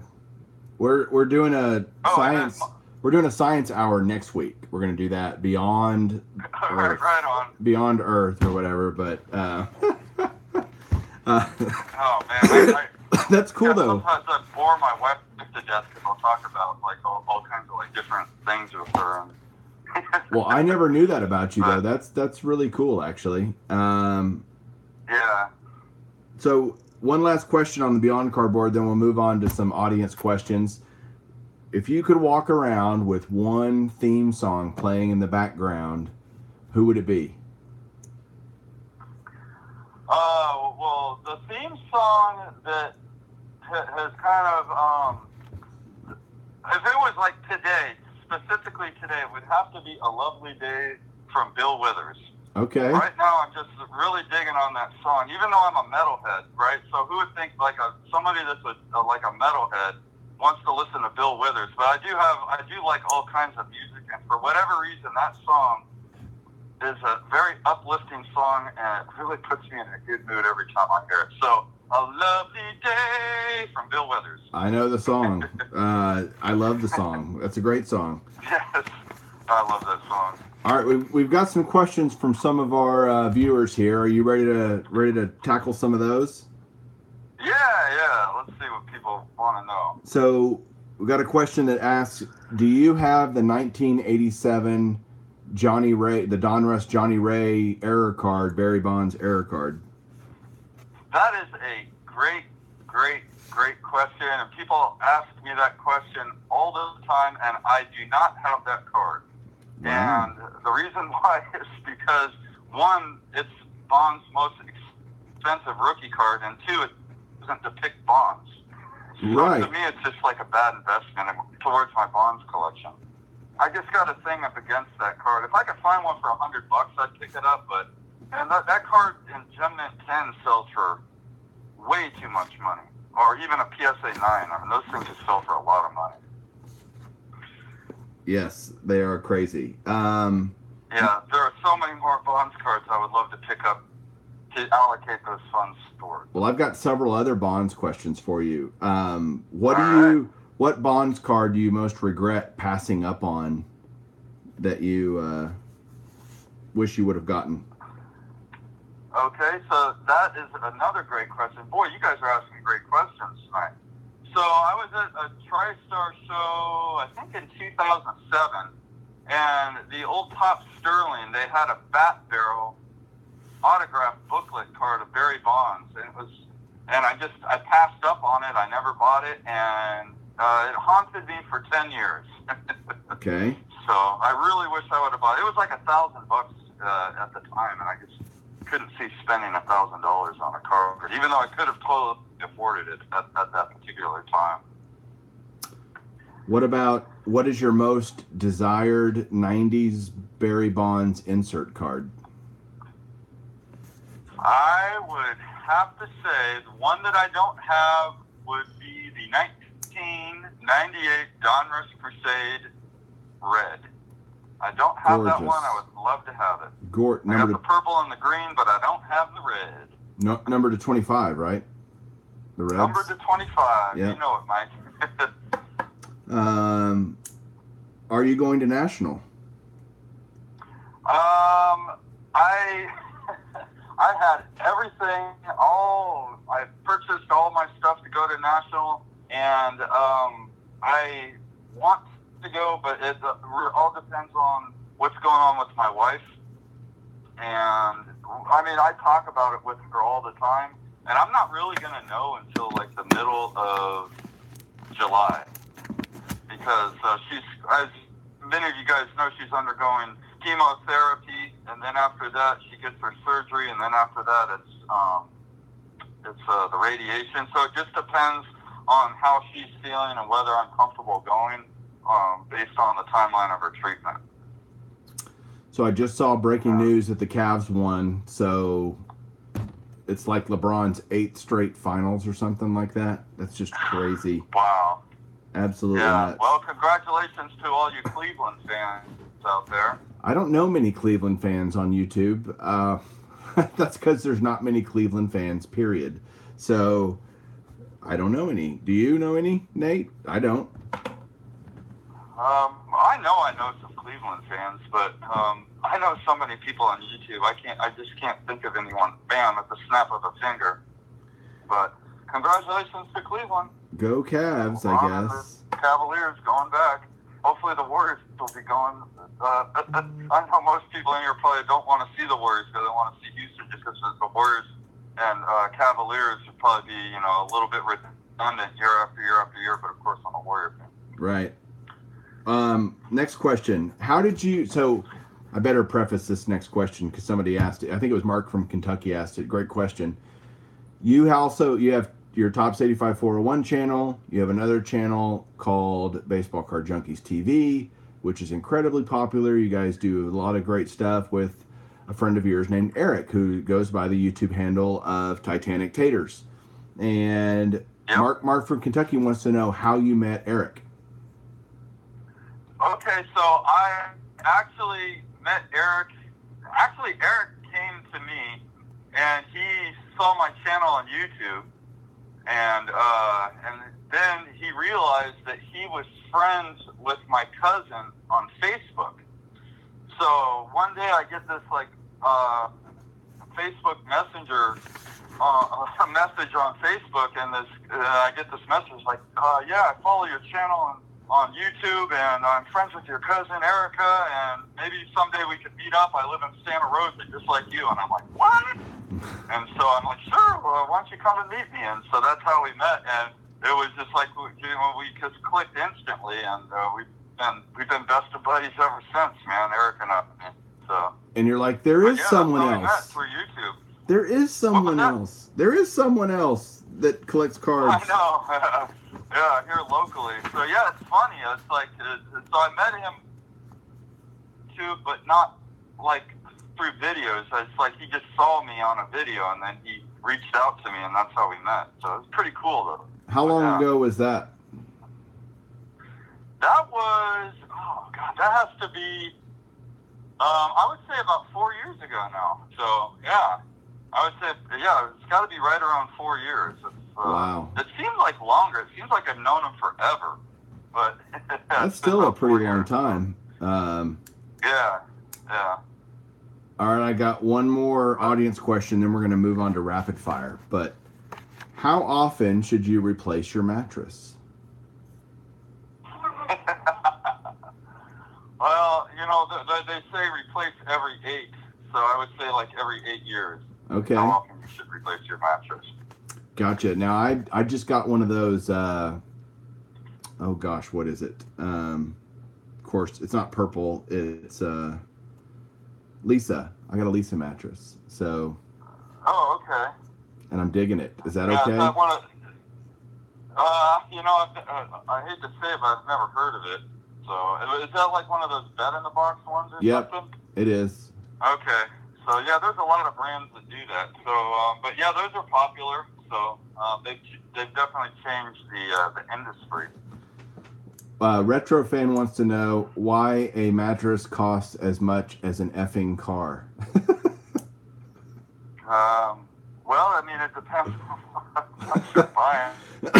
[SPEAKER 1] We're doing a science. We're doing a science hour next week. We're going to do that beyond Earth,
[SPEAKER 2] right on.
[SPEAKER 1] Beyond Earth or whatever. But
[SPEAKER 2] oh man,
[SPEAKER 1] that's cool though.
[SPEAKER 2] Sometimes I bore my wife to death because I'll talk about like all kinds of like different things with her.
[SPEAKER 1] Well, I never knew that about you though. That's really cool actually.
[SPEAKER 2] Yeah.
[SPEAKER 1] So one last question on the Beyond Cardboard, then we'll move on to some audience questions. If you could walk around with one theme song playing in the background, who would it be?
[SPEAKER 2] Well, the theme song that has kind of, if it was like today, specifically today, it would have to be A Lovely Day from Bill Withers.
[SPEAKER 1] Okay.
[SPEAKER 2] Right now, I'm just really digging on that song, even though I'm a metalhead, right? So who would think like somebody that's like a metalhead wants to listen to Bill Withers? But I do like all kinds of music, and for whatever reason, that song is a very uplifting song, and it really puts me in a good mood every time I hear it. So, A Lovely Day from Bill Withers.
[SPEAKER 1] I know the song. I love the song. That's a great song.
[SPEAKER 2] Yes, I love that song.
[SPEAKER 1] All right, we've got some questions from some of our viewers here. Are you ready to tackle some of those?
[SPEAKER 2] Yeah. Let's see what people want to know.
[SPEAKER 1] So we got a question that asks, do you have the 1987 Johnny Ray, the Donruss Johnny Ray error card, Barry Bonds error card?
[SPEAKER 2] That is a great great question, and people ask me that question all the time, and I do not have that card.
[SPEAKER 1] Wow.
[SPEAKER 2] And the reason why is because, one, it's Bond's most expensive rookie card, and two, it doesn't depict Bonds. So
[SPEAKER 1] Right.
[SPEAKER 2] to me, it's just like a bad investment towards my Bonds collection. I just got a thing up against that card. If I could find one for $100, I'd pick it up. But that card in Gem Mint 10 sells for way too much money, or even a PSA 9. I mean, those things just sell for a lot of money.
[SPEAKER 1] Yes, they are crazy.
[SPEAKER 2] Yeah, there are so many more Bonds cards I would love to pick up to allocate those funds towards.
[SPEAKER 1] Well, I've got several other Bonds questions for you. What Bonds card do you most regret passing up on that you wish you would have gotten?
[SPEAKER 2] Okay, so that is another great question. Boy, you guys are asking great questions tonight. So I was at a TriStar show, I think in 2007, and the old Top Sterling, they had a Bat Barrel autograph booklet card of Barry Bonds, and I passed up on it. I never bought it, and it haunted me for 10 years.
[SPEAKER 1] Okay.
[SPEAKER 2] So I really wish I would have bought it. It was like $1,000 at the time, and I just couldn't see spending $1,000 on a card, even though I could have totally afforded it at that particular time.
[SPEAKER 1] What is your most desired 90s Barry Bonds insert card?
[SPEAKER 2] I would have to say the one that I don't have would be the 1998 Donruss Crusade Red. I don't have that one. I would love to have it. I got the purple and the green, but I don't have the red.
[SPEAKER 1] No, number to 25, right? The Reds?
[SPEAKER 2] Number to 25.
[SPEAKER 1] Yeah.
[SPEAKER 2] You know it, Mike.
[SPEAKER 1] Are you going to National?
[SPEAKER 2] I had everything. I purchased all my stuff to go to National, and I want to go, but it all depends on what's going on with my wife. And I mean, I talk about it with her all the time, and I'm not really going to know until like the middle of July, because she's, as many of you guys know, she's undergoing chemotherapy, and then after that she gets her surgery, and then after that it's the radiation. So it just depends on how she's feeling and whether I'm comfortable going, based on the timeline of her treatment.
[SPEAKER 1] So I just saw breaking news that the Cavs won, so it's like LeBron's 8th straight finals or something like that. That's just crazy.
[SPEAKER 2] Wow.
[SPEAKER 1] Absolutely
[SPEAKER 2] yeah.
[SPEAKER 1] nuts.
[SPEAKER 2] Well, congratulations to all you Cleveland fans out there.
[SPEAKER 1] I don't know many Cleveland fans on YouTube. That's because there's not many Cleveland fans, period. So I don't know any. Do you know any, Nate? I don't.
[SPEAKER 2] I know some Cleveland fans, but I know so many people on YouTube. I just can't think of anyone. Bam, at the snap of a finger. But congratulations to Cleveland.
[SPEAKER 1] Go Cavs, I guess.
[SPEAKER 2] The Cavaliers going back. Hopefully the Warriors will be going. I know most people in here probably don't want to see the Warriors because they want to see Houston, just because the Warriors and Cavaliers would probably be, a little bit redundant year after year after year. But of course, I'm a Warrior fan.
[SPEAKER 1] Right. Next question. So I better preface this next question because somebody asked it. I think it was Mark from Kentucky asked it. Great question. You have your topps85401 channel. You have another channel called Baseball Card Junkies TV, which is incredibly popular. You guys do a lot of great stuff with a friend of yours named Eric, who goes by the YouTube handle of Titanic Taters. And yep. Mark from Kentucky wants to know how you met Eric.
[SPEAKER 2] Okay, so I actually met Eric. Actually, Eric came to me, and he saw my channel on YouTube, and then he realized that he was friends with my cousin on Facebook. So one day I get this Facebook Messenger, a message on Facebook, and I get this message like, yeah, I follow your channel on YouTube, and I'm friends with your cousin Erica, and maybe someday we could meet up. I live in Santa Rosa, just like you. And I'm like, what? And so I'm like, sure, well, why don't you come and meet me? And so that's how we met. And it was just like we just clicked instantly, and we've been best of buddies ever since, man. Eric and I. So.
[SPEAKER 1] And you're like, there is someone
[SPEAKER 2] that's how we met
[SPEAKER 1] else.
[SPEAKER 2] through YouTube.
[SPEAKER 1] There is someone else. There is someone else that collects cards.
[SPEAKER 2] I know. Yeah, here locally. So yeah, it's funny. It's like, so I met him too, but not like through videos. It's like he just saw me on a video, and then he reached out to me, and that's how we met. So it was pretty cool, though.
[SPEAKER 1] How long ago was that?
[SPEAKER 2] That was, oh God, that has to be, I would say about 4 years ago now. So yeah, I would say, yeah, it's got to be right around 4 years.
[SPEAKER 1] Wow.
[SPEAKER 2] It seems like longer. It seems like I've known him forever, but
[SPEAKER 1] that's still a pretty long time.
[SPEAKER 2] Yeah.
[SPEAKER 1] All right, I got one more audience question, then we're going to move on to rapid fire. But how often should you replace your mattress?
[SPEAKER 2] Well, they say replace every 8, so I would say like every 8 years.
[SPEAKER 1] Okay.
[SPEAKER 2] How often you should replace your mattress?
[SPEAKER 1] Gotcha. Now I just got one of those. Oh gosh, what is it? Of course, it's not purple. It's Lisa. I got a Lisa mattress. So.
[SPEAKER 2] Oh, okay.
[SPEAKER 1] And I'm digging it. Is that
[SPEAKER 2] yeah,
[SPEAKER 1] okay?
[SPEAKER 2] I hate to say it, but I've never heard of it. So, is that like one of those bed-in-the-box ones or something?
[SPEAKER 1] It is.
[SPEAKER 2] Okay. So, yeah, there's a lot of brands that do that. So, but yeah, those are popular. So, they've definitely changed the industry.
[SPEAKER 1] Retro fan wants to know why a mattress costs as much as an effing car.
[SPEAKER 2] Well, I mean, it depends on what you're buying. But,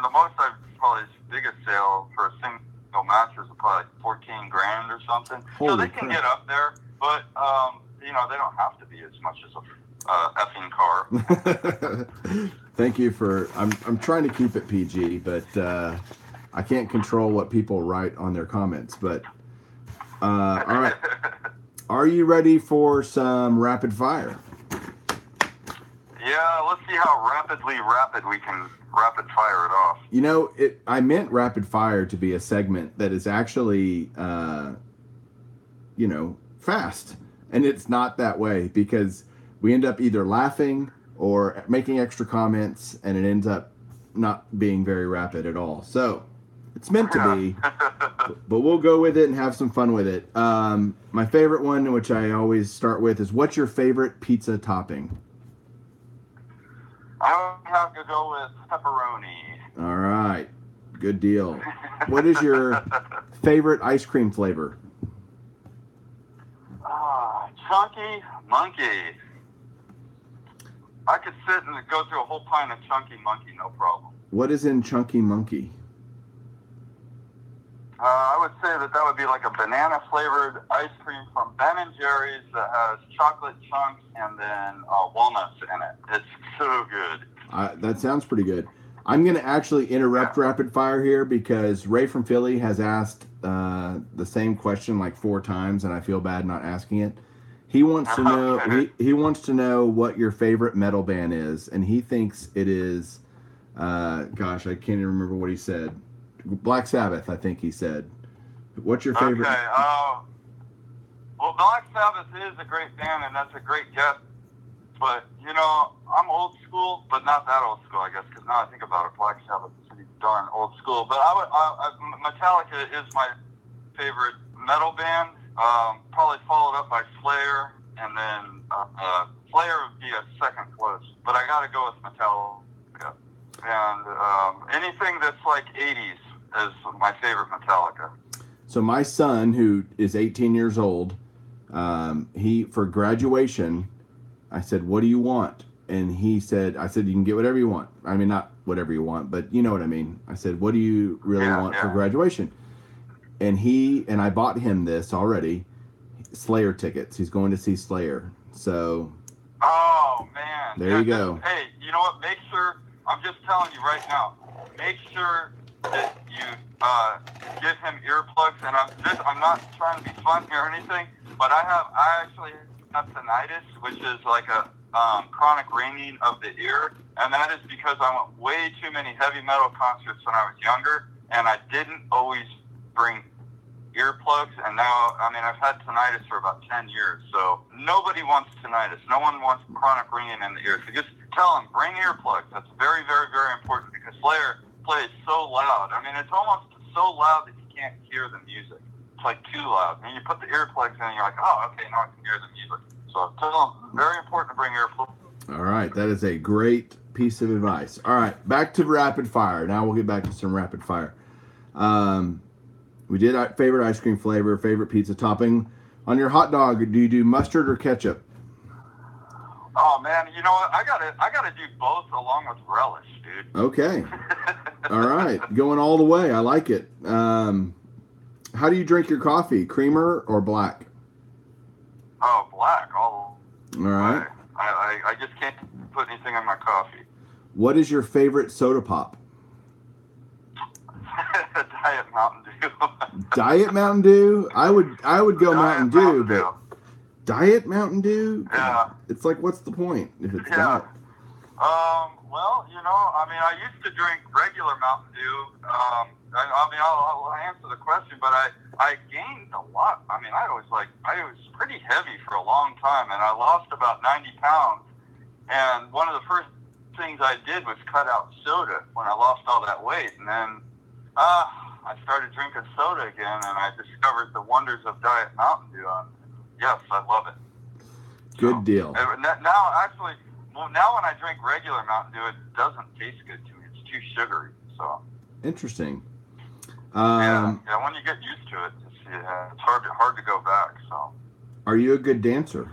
[SPEAKER 2] the most I've probably biggest sale for a single mattress is probably like 14 grand or something.
[SPEAKER 1] Holy
[SPEAKER 2] so they can get up there, but, they don't have to be as much as a effing car.
[SPEAKER 1] Thank you for, I'm trying to keep it PG, but I can't control what people write on their comments. But, all right. Are you ready for some rapid fire?
[SPEAKER 2] Yeah, let's see how rapid we can rapid fire it off.
[SPEAKER 1] I meant rapid fire to be a segment that is actually, fast. And it's not that way because we end up either laughing or making extra comments, and it ends up not being very rapid at all. So it's meant to be, but we'll go with it and have some fun with it. My favorite one, which I always start with, is what's your favorite pizza topping?
[SPEAKER 2] I would have to go with pepperoni.
[SPEAKER 1] All right. Good deal. What is your favorite ice cream flavor?
[SPEAKER 2] Chunky Monkey. I could sit and go through a whole pint of Chunky Monkey, no problem.
[SPEAKER 1] What is in Chunky Monkey?
[SPEAKER 2] I would say that would be like a banana-flavored ice cream from Ben & Jerry's that has chocolate chunks and then walnuts in it. It's so good.
[SPEAKER 1] That sounds pretty good. I'm going to actually interrupt rapid fire here because Ray from Philly has asked the same question like 4 times, and I feel bad not asking it. He wants to know. He wants to know what your favorite metal band is, and he thinks it is. Gosh, I can't even remember what he said. Black Sabbath, I think he said. What's your favorite?
[SPEAKER 2] Okay. Well, Black Sabbath is a great band, and that's a great guess. But, I'm old school, but not that old school, I guess, because now I think about it, Black Sabbath is pretty darn old school. But Metallica is my favorite metal band, probably followed up by Slayer, and then Slayer would be a second close. But I got to go with Metallica. And anything that's like 80s is my favorite Metallica.
[SPEAKER 1] So my son, who is 18 years old, he, for graduation, I said, what do you want? And I said, you can get whatever you want. I mean, not whatever you want, but you know what I mean. I said, what do you really want for graduation? And I bought him this already, Slayer tickets. He's going to see Slayer. So.
[SPEAKER 2] Oh, man.
[SPEAKER 1] There you go.
[SPEAKER 2] Hey, you know what? Make sure, I'm just telling you right now, make sure that you give him earplugs. And I'm not trying to be funny or anything, but I actually have tinnitus, which is like chronic ringing of the ear, and that is because I went way too many heavy metal concerts when I was younger, and I didn't always bring earplugs, and now, I mean, I've had tinnitus for about 10 years, so nobody wants tinnitus. No one wants chronic ringing in the ear. So just tell them, bring earplugs. That's very, very, very important, because Slayer plays so loud. I mean, it's almost so loud that you can't hear the music. It's like too loud. I mean, you put the earplugs in and you're like, oh, okay, now I can hear the music. So tell them, very important to bring earplugs.
[SPEAKER 1] All right, that is a great piece of advice. All right, back to rapid fire. Now we'll get back to some rapid fire. We did favorite ice cream flavor, favorite pizza topping. On your hot dog, do you do mustard or ketchup?
[SPEAKER 2] Oh man, you know what? I gotta do both along with relish, dude.
[SPEAKER 1] Okay. All right, going all the way. I like it. How do you drink your coffee? Creamer or black?
[SPEAKER 2] Oh, black. All
[SPEAKER 1] right.
[SPEAKER 2] I just can't put anything in my coffee.
[SPEAKER 1] What is your favorite soda pop?
[SPEAKER 2] Diet Mountain Dew.
[SPEAKER 1] Diet Mountain Dew? I would go Mountain Dew, but Diet Mountain Dew?
[SPEAKER 2] Yeah.
[SPEAKER 1] It's like, what's the point if it's
[SPEAKER 2] yeah.
[SPEAKER 1] diet?
[SPEAKER 2] Well, you know, I mean, I used to drink regular Mountain Dew. I'll answer the question, but I gained a lot. I mean, I was pretty heavy for a long time, and I lost about 90 pounds. And one of the first things I did was cut out soda when I lost all that weight. And then I started drinking soda again, and I discovered the wonders of Diet Mountain Dew. Yes, I love it.
[SPEAKER 1] Good deal.
[SPEAKER 2] Now when I drink regular Mountain Dew, it doesn't taste good to me. It's too sugary. So
[SPEAKER 1] interesting.
[SPEAKER 2] When you get used to it, it's hard to go back. So,
[SPEAKER 1] are you a good dancer?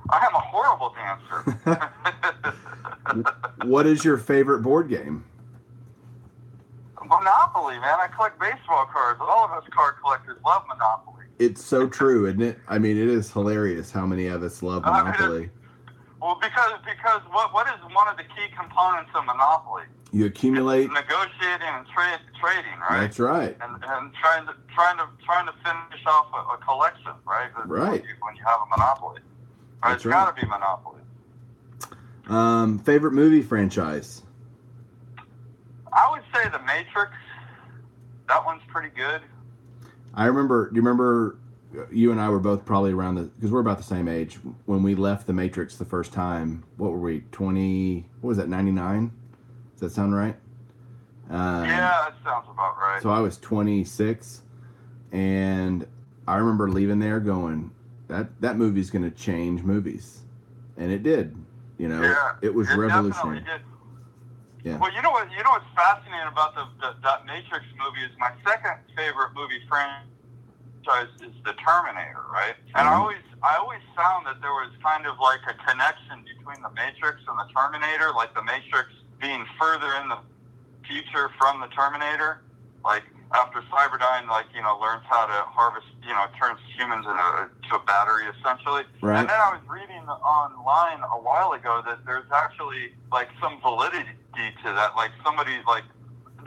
[SPEAKER 2] I am a horrible dancer.
[SPEAKER 1] What is your favorite board game?
[SPEAKER 2] Monopoly, man. I collect baseball cards. All of us card collectors love Monopoly.
[SPEAKER 1] It's so true, isn't it? I mean, it is hilarious how many of us love Monopoly.
[SPEAKER 2] Well, because what is one of the key components of Monopoly?
[SPEAKER 1] You accumulate,
[SPEAKER 2] it's negotiating and trading, right?
[SPEAKER 1] That's right.
[SPEAKER 2] And trying to finish off a collection, right?
[SPEAKER 1] Right.
[SPEAKER 2] When you have a monopoly, right? It's got to be Monopoly.
[SPEAKER 1] Favorite movie franchise?
[SPEAKER 2] I would say The Matrix. That one's pretty good.
[SPEAKER 1] Do you remember? You and I were both probably around because we're about the same age when we left the Matrix the first time. What were we? 20? What was that? 99? Does that sound right?
[SPEAKER 2] Yeah, that sounds about right.
[SPEAKER 1] So I was 26, and I remember leaving there going, that movie's going to change movies, and it did. You know,
[SPEAKER 2] yeah,
[SPEAKER 1] it was revolutionary.
[SPEAKER 2] Definitely did.
[SPEAKER 1] Yeah.
[SPEAKER 2] Well, you know what's fascinating about that Matrix movie is my second favorite movie franchise is the Terminator, right? And I always found that there was kind of like a connection between the Matrix and the Terminator, like the Matrix being further in the future from the Terminator, like after Cyberdyne, learns how to harvest, turns humans into a battery essentially.
[SPEAKER 1] Right.
[SPEAKER 2] And then I was reading online a while ago that there's actually like some validity to that, like somebody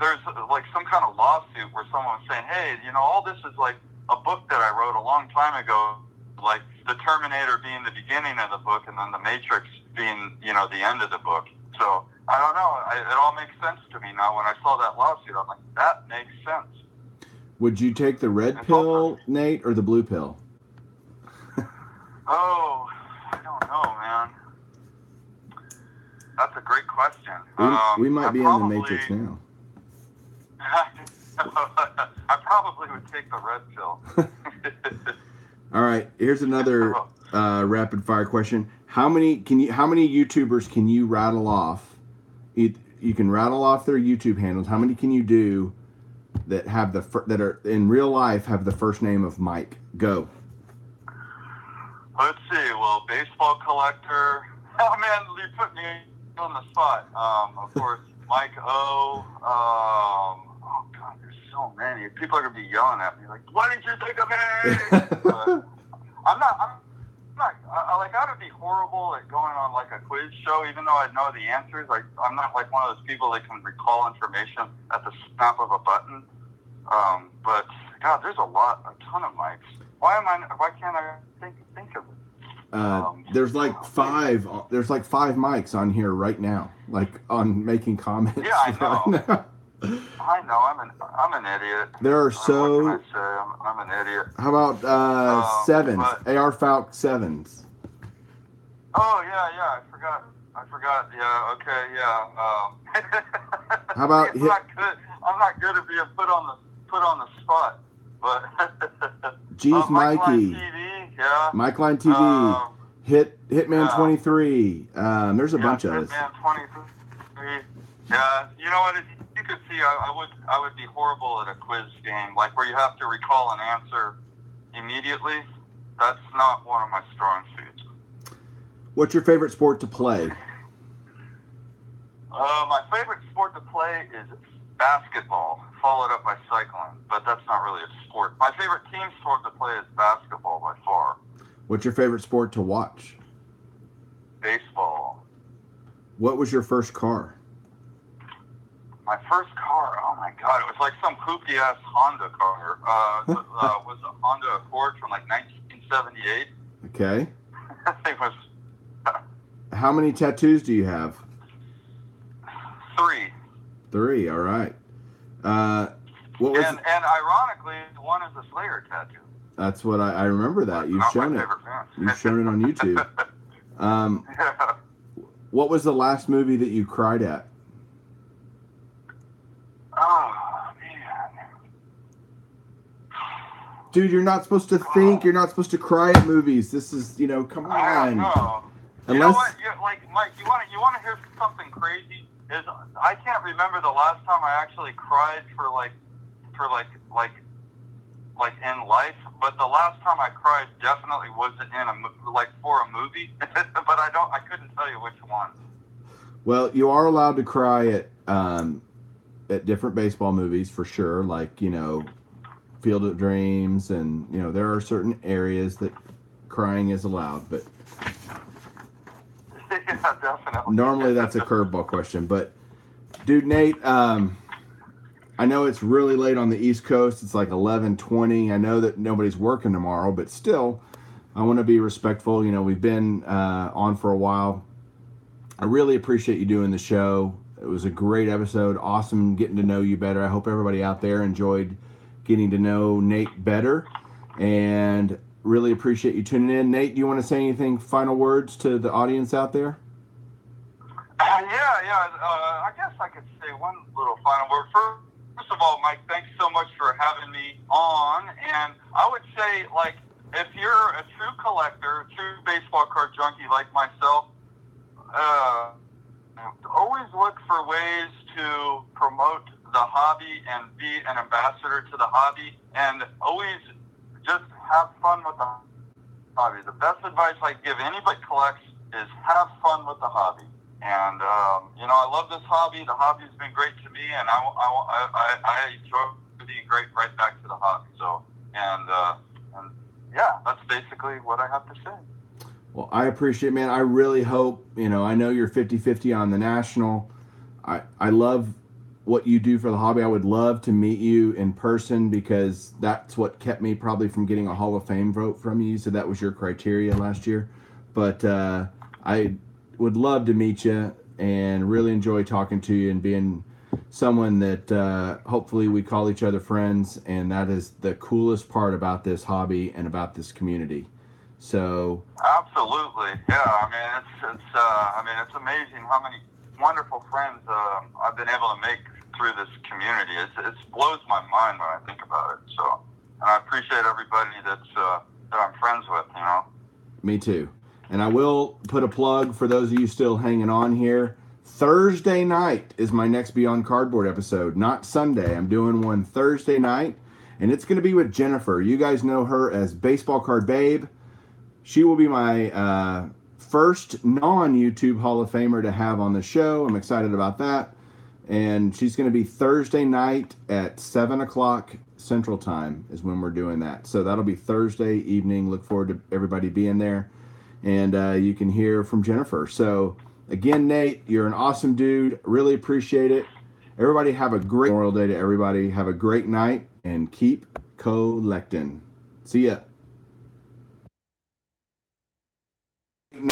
[SPEAKER 2] there's like some kind of lawsuit where someone was saying, hey, all this is like a book that I wrote a long time ago, like the Terminator being the beginning of the book and then the Matrix being, the end of the book. So I don't know. It all makes sense to me now. When I saw that lawsuit, I'm like, that makes sense.
[SPEAKER 1] Would you take the red pill, Nate, or the blue pill?
[SPEAKER 2] Oh, I don't know, man. That's a great question.
[SPEAKER 1] We might be in the Matrix now.
[SPEAKER 2] I probably would take the red pill.
[SPEAKER 1] All right, here's another rapid fire question. How many YouTubers can you rattle off? You can rattle off their YouTube handles. How many can you do that have that are in real life have the first name of Mike? Go.
[SPEAKER 2] Let's see. Well, baseball collector. Oh man, you put me on the spot. Of course, Mike O. Oh God, there's so many. People are gonna be yelling at me like, "Why didn't you think of me?" But I'm not. I would be horrible at going on like a quiz show, even though I know the answers. I'm not like one of those people that can recall information at the snap of a button. But God, there's a ton of mics. Why can't I think of it?
[SPEAKER 1] there's like five mics on here right now, like on making comments.
[SPEAKER 2] Yeah, I know.
[SPEAKER 1] Right now.
[SPEAKER 2] I know. I'm an idiot.
[SPEAKER 1] There are
[SPEAKER 2] What
[SPEAKER 1] so.
[SPEAKER 2] can I say? I'm an idiot.
[SPEAKER 1] How about sevens? AR Falcon sevens.
[SPEAKER 2] Oh yeah. I forgot. Yeah. Okay. Yeah.
[SPEAKER 1] How about
[SPEAKER 2] I'm not good. I'm not good at being put on the spot. But
[SPEAKER 1] Jeez,
[SPEAKER 2] Mike
[SPEAKER 1] Mikey.
[SPEAKER 2] Line TV. Yeah.
[SPEAKER 1] Mike Line TV. Hitman 23. There's a bunch of us.
[SPEAKER 2] Hitman 23. Yeah. You know what? You could see I would be horrible at a quiz game, like where you have to recall an answer immediately. That's not one of my strong suits.
[SPEAKER 1] What's your favorite sport to play?
[SPEAKER 2] My favorite sport to play is basketball, followed up by cycling, but that's not really a sport. My favorite team sport to play is basketball by far.
[SPEAKER 1] What's your favorite sport to watch?
[SPEAKER 2] Baseball.
[SPEAKER 1] What was your first car?
[SPEAKER 2] My first car, oh my God, it was like some poopy ass Honda car. Was a Honda Accord from like 1978.
[SPEAKER 1] Okay.
[SPEAKER 2] That thing was...
[SPEAKER 1] How many tattoos do you have?
[SPEAKER 2] 3.
[SPEAKER 1] 3, all right. What was
[SPEAKER 2] and ironically, one is a Slayer tattoo.
[SPEAKER 1] That's what I remember that. You've shown it. You've shown it on YouTube.
[SPEAKER 2] Yeah.
[SPEAKER 1] What was the last movie that you cried at?
[SPEAKER 2] Oh, man.
[SPEAKER 1] Dude, you're not supposed to think. You're not supposed to cry at movies. This is, come
[SPEAKER 2] I
[SPEAKER 1] on.
[SPEAKER 2] know. You know what? Mike, you want to hear something crazy? Is I can't remember the last time I actually cried for in life, but the last time I cried definitely wasn't for a movie. But I couldn't tell you which one. Well,
[SPEAKER 1] you are allowed to cry at different baseball movies for sure, like Field of Dreams, and there are certain areas that crying is allowed, but
[SPEAKER 2] yeah, definitely.
[SPEAKER 1] Normally that's a curveball question, but dude, Nate, I know it's really late on the East Coast. It's like 11:20. I know that nobody's working tomorrow, but still, I want to be respectful. We've been on for a while. I really appreciate you doing the show. It was a great episode. Awesome getting to know you better. I hope everybody out there enjoyed getting to know Nate better, and really appreciate you tuning in. Nate, do you want to say anything, final words to the audience out there?
[SPEAKER 2] I guess I could say one little final word. First of all, Mike, thanks so much for having me on. And I would say, if you're a true collector, a true baseball card junkie like myself, always look for ways to promote the hobby and be an ambassador to the hobby, and always just have fun with the hobby. The best advice I give anybody collects is have fun with the hobby. And I love this hobby. The hobby's been great to me, and I enjoy being great right back to the hobby. So, and yeah, that's basically what I have to say.
[SPEAKER 1] Well, I appreciate it, man. I really hope, I know you're 50-50 on the national. I love what you do for the hobby. I would love to meet you in person, because that's what kept me probably from getting a Hall of Fame vote from you. So that was your criteria last year. But I would love to meet you and really enjoy talking to you and being someone that hopefully we call each other friends. And that is the coolest part about this hobby and about this community. So
[SPEAKER 2] absolutely, yeah. It's amazing how many wonderful friends I've been able to make through this community. It blows my mind when I think about it. So, and I appreciate everybody that I'm friends with.
[SPEAKER 1] Me too. And I will put a plug for those of you still hanging on here. Thursday night is my next Beyond Cardboard episode, not Sunday. I'm doing one Thursday night, and it's going to be with Jennifer. You guys know her as Baseball Card Babe. She will be my first non-YouTube Hall of Famer to have on the show. I'm excited about that. And she's going to be Thursday night at 7 o'clock Central Time is when we're doing that. So that'll be Thursday evening. Look forward to everybody being there. And you can hear from Jennifer. So, again, Nate, you're an awesome dude. Really appreciate it. Everybody have a great Memorial Day to everybody. Have a great night and keep collecting. See ya.